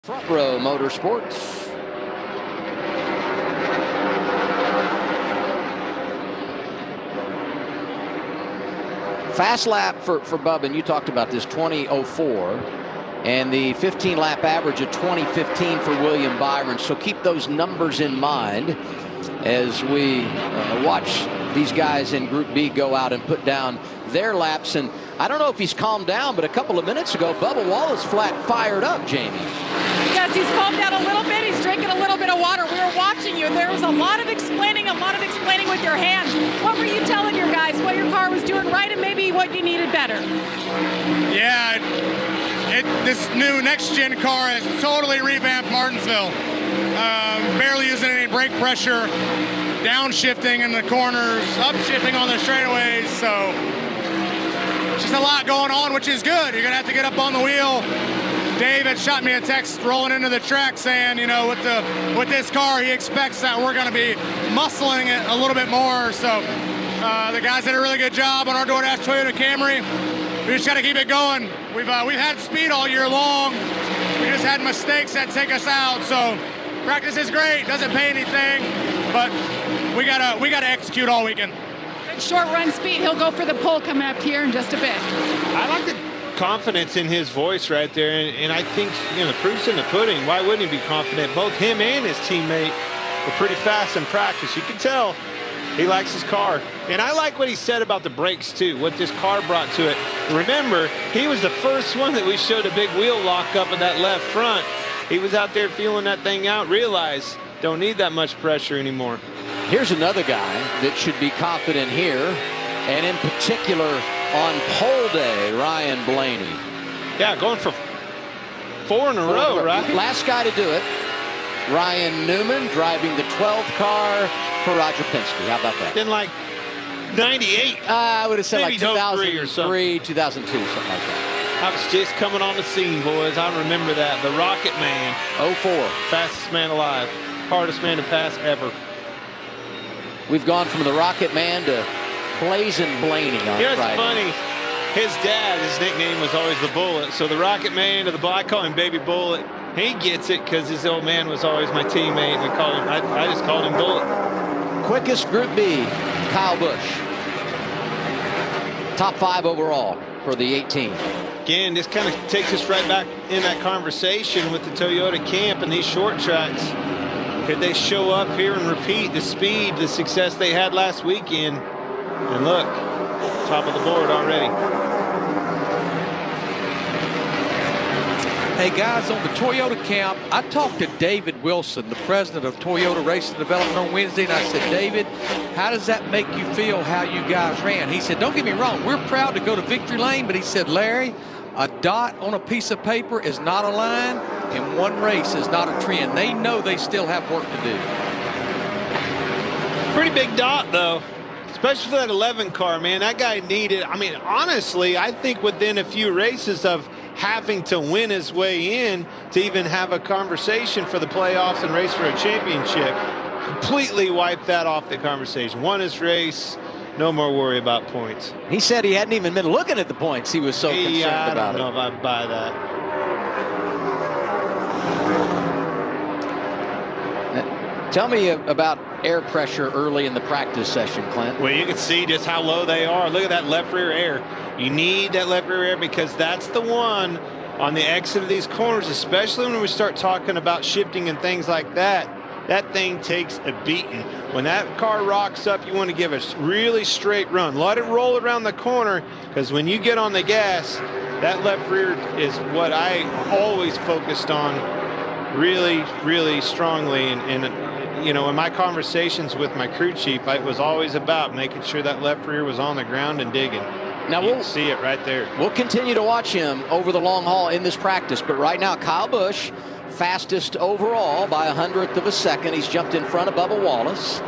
Front Row Motorsports. Fast lap for Bubba, and you talked about this, 20:04, and the 15-lap average of 20:15 for William Byron. So keep those numbers in mind as we watch these guys in Group B go out and put down their laps. And I don't know if he's calmed down, but a couple of minutes ago, Bubba Wallace flat fired up, Jamie. Yes, he's calmed down a little bit. He's drinking a little bit of water. We were watching you. There was a lot of explaining with your hands. What were you telling your guys? What your car was doing right and maybe what you needed better? Yeah, this new next-gen car has totally revamped Martinsville. Barely using any brake pressure, downshifting in the corners, upshifting on the straightaways. So just a lot going on, which is good. You're going to have to get up on the wheel. Dave had shot me a text rolling into the track saying, you know, with this car, he expects that we're going to be muscling it a little bit more. So the guys did a really good job on our DoorDash Toyota Camry. We just got to keep it going. We've had speed all year long. We just had mistakes that take us out. So practice is great, doesn't pay anything, but we gotta execute all weekend. Good short run speed. He'll go for the pole coming up here in just a bit. I like the confidence in his voice right there, and I think, you know, the proof's in the pudding. Why wouldn't he be confident? Both him and his teammate were pretty fast in practice. You can tell he likes his car. And I like what he said about the brakes too, what this car brought to it. Remember, he was the first one that we showed a big wheel lock up in that left front. He was out there feeling that thing out, realized don't need that much pressure anymore. Here's another guy that should be confident here, and in particular on pole day, Ryan Blaney. Yeah, going for four in a row, right? Last guy to do it, Ryan Newman, driving the 12th car for Roger Penske. How about that? In like 98. I would have said like 2003 or something. 2002, something like that. I was just coming on the scene, boys. I remember that. The Rocket Man. 04. Fastest man alive. Hardest man to pass ever. We've gone from the Rocket Man to Blazing Blaney on Friday. Here's funny. His dad, his nickname was always the Bullet. So the Rocket Man to the I call him Baby Bullet. He gets it because his old man was always my teammate. And I just called him Bullet. Quickest Group B, Kyle Busch. Top 5 overall for the 18. Again, this kind of takes us right back in that conversation with the Toyota camp and these short tracks. Could they show up here and repeat the speed, the success they had last weekend? And look, top of the board already. Hey guys, on the Toyota camp, I talked to David Wilson, the president of Toyota Racing Development, on Wednesday, and I said, David, how does that make you feel how you guys ran? He said, don't get me wrong, we're proud to go to victory lane, but he said, Larry, a dot on a piece of paper is not a line, and one race is not a trend. They know they still have work to do. Pretty big dot, though, especially for that 11 car, man. That guy needed, I mean, honestly, I think within a few races of having to win his way in to even have a conversation for the playoffs and race for a championship, completely wiped that off the conversation. Won his race. No more worry about points. He said he hadn't even been looking at the points. He was so concerned about it. I don't know if I buy that. Tell me about air pressure early in the practice session, Clint. Well, you can see just how low they are. Look at that left rear air. You need that left rear air because that's the one on the exit of these corners, especially when we start talking about shifting and things like that. That thing takes a beating. When that car rocks up, you want to give a really straight run. Let it roll around the corner, because when you get on the gas, that left rear is what I always focused on really, really strongly. And you know, in my conversations with my crew chief, it was always about making sure that left rear was on the ground and digging. Now we'll see it right there. We'll continue to watch him over the long haul in this practice, but right now, Kyle Busch, fastest overall by 100th of a second. He's jumped in front of Bubba Wallace.